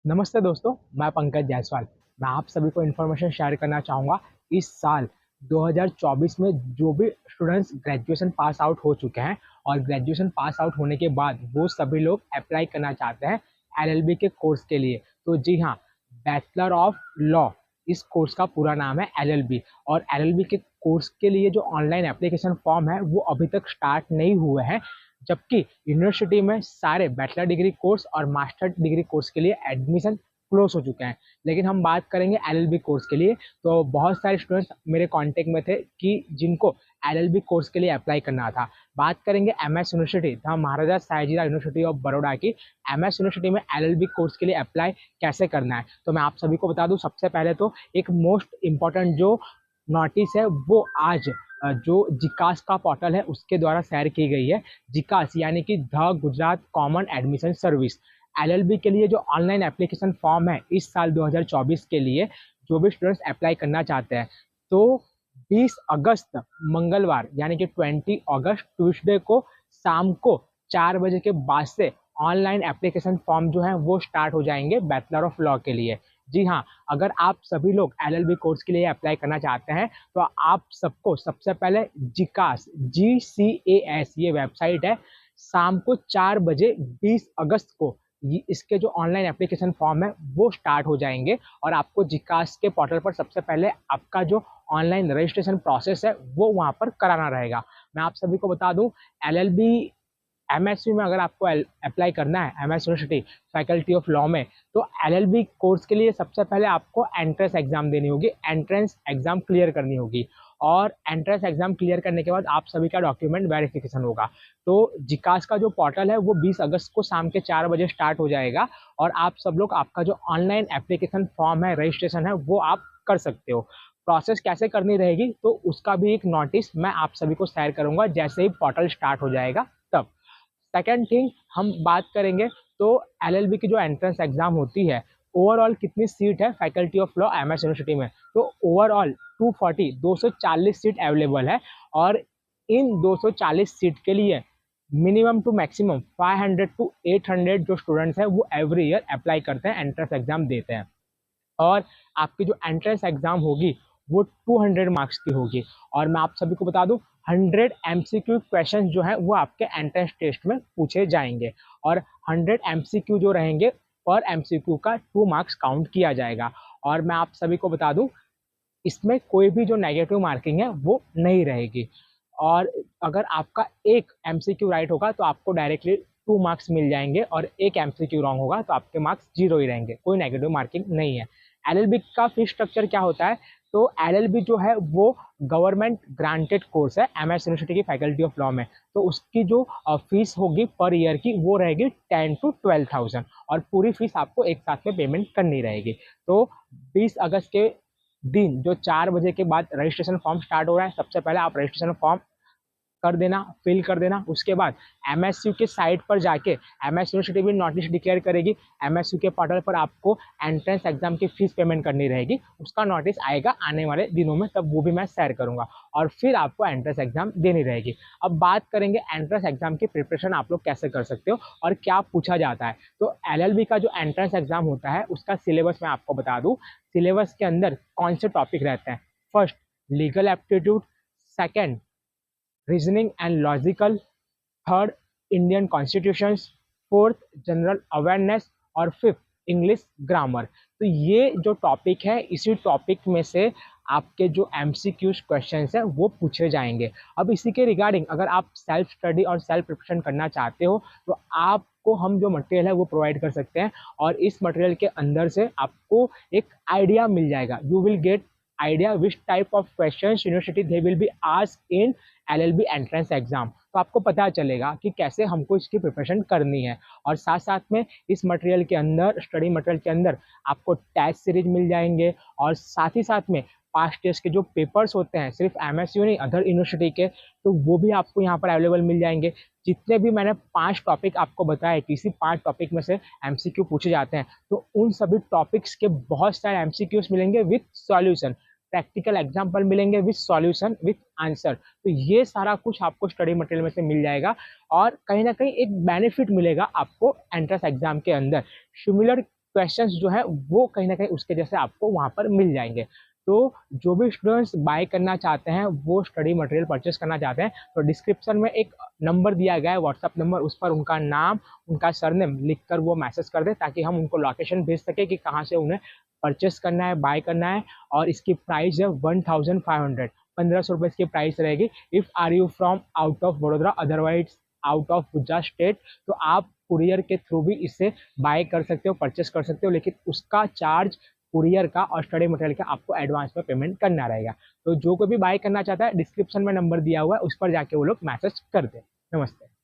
नमस्ते दोस्तों, मैं पंकज जायसवाल। मैं आप सभी को इन्फॉर्मेशन शेयर करना चाहूँगा। इस साल 2024 में जो भी स्टूडेंट्स ग्रेजुएशन पास आउट हो चुके हैं और ग्रेजुएशन पास आउट होने के बाद वो सभी लोग अप्लाई करना चाहते हैं एलएलबी के कोर्स के लिए। तो जी हाँ, बैचलर ऑफ लॉ इस कोर्स का पूरा नाम है एलएलबी। और एलएलबी के कोर्स के लिए जो ऑनलाइन एप्लीकेशन फॉर्म है वो अभी तक स्टार्ट नहीं हुए हैं, जबकि यूनिवर्सिटी में सारे बैचलर डिग्री कोर्स और मास्टर डिग्री कोर्स के लिए एडमिशन क्लोज हो चुके हैं। लेकिन हम बात करेंगे एलएलबी कोर्स के लिए, तो बहुत सारे स्टूडेंट्स मेरे कांटेक्ट में थे कि जिनको एलएलबी कोर्स के लिए अप्लाई करना था। बात करेंगे एमएस यूनिवर्सिटी तथा महाराजा साहिबजादा यूनिवर्सिटी ऑफ बड़ौदा की। एमएस यूनिवर्सिटी में एलएलबी कोर्स के लिए अप्लाई कैसे करना है, तो मैं आप सभी को बता दूं। सबसे पहले तो एक मोस्ट इम्पॉर्टेंट जो नोटिस है वो आज जो जिकास का पोर्टल है उसके द्वारा शेयर की गई है। जिकास यानी कि the Gujarat common admission service. LLB के लिए जो ऑनलाइन एप्लीकेशन फॉर्म है इस साल 2024 के लिए, जो भी स्टूडेंट्स अप्लाई करना चाहते हैं, तो 20 अगस्त मंगलवार यानी कि 20 अगस्त ट्यूसडे को शाम को 4 बजे के बाद से ऑनलाइन एप्लीकेशन फॉर्म जो है वो स्टार्ट हो जाएंगे बैचलर ऑफ लॉ के लिए। जी हाँ, अगर आप सभी लोग एलएलबी कोर्स के लिए अप्लाई करना चाहते हैं तो आप सबको सबसे पहले जिकास GCAS ये वेबसाइट है, शाम को 4 बजे 20 अगस्त को इसके जो ऑनलाइन एप्लीकेशन फॉर्म है वो स्टार्ट हो जाएंगे। और आपको जिकास के पोर्टल पर सबसे पहले आपका जो ऑनलाइन रजिस्ट्रेशन प्रोसेस है वो वहाँ पर कराना रहेगा। मैं आप सभी को बता दूं, एलएलबी एमएसयू में अगर आपको अप्लाई करना है, MS university faculty of law में, तो एलएलबी कोर्स के लिए सबसे पहले आपको एंट्रेंस एग्जाम देनी होगी, एंट्रेंस एग्जाम क्लियर करनी होगी। और एंट्रेंस एग्जाम क्लियर करने के बाद आप सभी का डॉक्यूमेंट वेरिफिकेशन होगा। तो जिकास का जो पोर्टल है वो 20 अगस्त को शाम के 4 बजे स्टार्ट हो जाएगा। और आप सब लोग आपका जो ऑनलाइन एप्लीकेशन फॉर्म है, रजिस्ट्रेशन है, वो आप कर सकते हो। प्रोसेस कैसे करनी रहेगी तो उसका भी एक नोटिस मैं आप सभी को शेयर करूंगा जैसे ही पोर्टल स्टार्ट हो जाएगा तब। सेकेंड थिंग हम बात करेंगे तो एलएलबी की जो एंट्रेंस एग्जाम होती है, ओवरऑल कितनी सीट है faculty of law MS university में, तो ओवरऑल 240 सीट अवेलेबल है। और इन 240 सीट के लिए मिनिमम टू मैक्सिमम 500 टू 800 जो स्टूडेंट्स हैं वो एवरी ईयर अप्लाई करते हैं, एंट्रेंस एग्जाम देते हैं। और आपकी जो एंट्रेंस एग्जाम होगी वो 200 मार्क्स की होगी। और मैं आप सभी को बता दूं, 100 MCQ क्वेश्चन जो है वो आपके एंट्रेंस टेस्ट में पूछे जाएंगे। और 100 MCQ जो रहेंगे, पर MCQ का 2 मार्क्स काउंट किया जाएगा। और मैं आप सभी को बता दूं, इसमें कोई भी जो नेगेटिव मार्किंग है वो नहीं रहेगी। और अगर आपका एक MCQ राइट होगा तो आपको डायरेक्टली 2 मार्क्स मिल जाएंगे, और एक MCQ रॉन्ग होगा तो आपके मार्क्स 0 ही रहेंगे, कोई नेगेटिव मार्किंग नहीं है। एलएलबी का फीस स्ट्रक्चर क्या होता है, तो एलएलबी जो है वो गवर्नमेंट ग्रांटेड कोर्स है एमएस यूनिवर्सिटी की फैकल्टी ऑफ लॉ में। तो उसकी जो फीस होगी पर ईयर की वो रहेगी 10 to 12,000, और पूरी फीस आपको एक साथ में पेमेंट करनी रहेगी। तो 20 अगस्त के दिन जो 4 बजे के बाद रजिस्ट्रेशन फॉर्म स्टार्ट हो रहा है, सबसे पहले आप रजिस्ट्रेशन फॉर्म कर देना, फिल कर देना। उसके बाद एमएसयू के साइट पर जाके एमएस यूनिवर्सिटी भी नोटिस डिक्लेयर करेगी, एमएसयू के पोर्टल पर आपको एंट्रेंस एग्जाम की फीस पेमेंट करनी रहेगी। उसका नोटिस आएगा आने वाले दिनों में, तब वो भी मैं शेयर करूंगा। और फिर आपको एंट्रेंस एग्जाम देनी रहेगी। अब बात करेंगे एंट्रेंस एग्जाम की प्रिपरेशन आप लोग कैसे कर सकते हो और क्या पूछा जाता है। तो एलएलबी का जो एंट्रेंस एग्जाम होता है उसका सिलेबस मैं आपको बता दूं। सिलेबस के अंदर कौन से टॉपिक रहते हैं? First, legal aptitude. Second, reasoning and logical. Third, Indian constitution. Fourth, general awareness. और फिफ्थ, इंग्लिश ग्रामर। तो ये जो टॉपिक है, इसी टॉपिक में से आपके जो MCQs क्वेश्चंस हैं वो पूछे जाएंगे। अब इसी के रिगार्डिंग अगर आप सेल्फ स्टडी और सेल्फ प्रिपरेशन करना चाहते हो तो आपको हम जो मटेरियल है वो प्रोवाइड कर सकते हैं। और इस मटेरियल के अंदर से आपको एक आइडिया मिल जाएगा। You will get idea which type of questions university they will be asked in LLB entrance exam. तो आपको पता चलेगा कि कैसे हमको इसकी प्रिपरेशन करनी है। और साथ साथ में इस मटेरियल के अंदर, स्टडी मटेरियल के अंदर, आपको टेस्ट सीरीज मिल जाएंगे। और साथ ही साथ में पास्ट टेस्ट के जो पेपर्स होते हैं, सिर्फ एमएसयू नहीं अदर यूनिवर्सिटी के, तो वो भी आपको यहाँ पर अवेलेबल मिल जाएंगे। जितने भी मैंने 5 टॉपिक आपको बताए, किसी 5 टॉपिक में से MCQ पूछे जाते हैं, तो उन सभी टॉपिक्स के बहुत सारे MCQs मिलेंगे विथ सॉल्यूशन, प्रैक्टिकल एग्जाम्पल मिलेंगे विथ सॉल्यूशन विथ आंसर। तो ये सारा कुछ आपको स्टडी मटेरियल में से मिल जाएगा। और कहीं ना कहीं एक बेनिफिट मिलेगा आपको एंट्रेंस एग्जाम के अंदर। सिमिलर क्वेश्चंस जो है वो कहीं ना कहीं उसके जैसे आपको वहाँ पर मिल जाएंगे। तो जो भी स्टूडेंट्स बाय करना चाहते हैं, वो स्टडी मटेरियल परचेस करना चाहते हैं, तो डिस्क्रिप्शन में एक नंबर दिया गया है, व्हाट्सअप नंबर, उस पर उनका नाम, उनका सरनेम लिख कर वो मैसेज कर दे, ताकि हम उनको लोकेशन भेज सके कि कहाँ से उन्हें परचेस करना है, बाय करना है। और इसकी प्राइस है 1500, 1500 रुपये इसकी प्राइस रहेगी। If are you from out of Vadodara, otherwise out of Gujarat state, तो आप कुरियर के थ्रू भी इसे बाय कर सकते हो, परचेस कर सकते हो, लेकिन उसका चार्ज कुरियर का और स्टडी मटेरियल का आपको एडवांस में पेमेंट करना रहेगा। तो जो कोई भी बाय करना चाहता है, डिस्क्रिप्शन में नंबर दिया हुआ है, उस पर जाके वो लोग मैसेज कर दे। नमस्ते।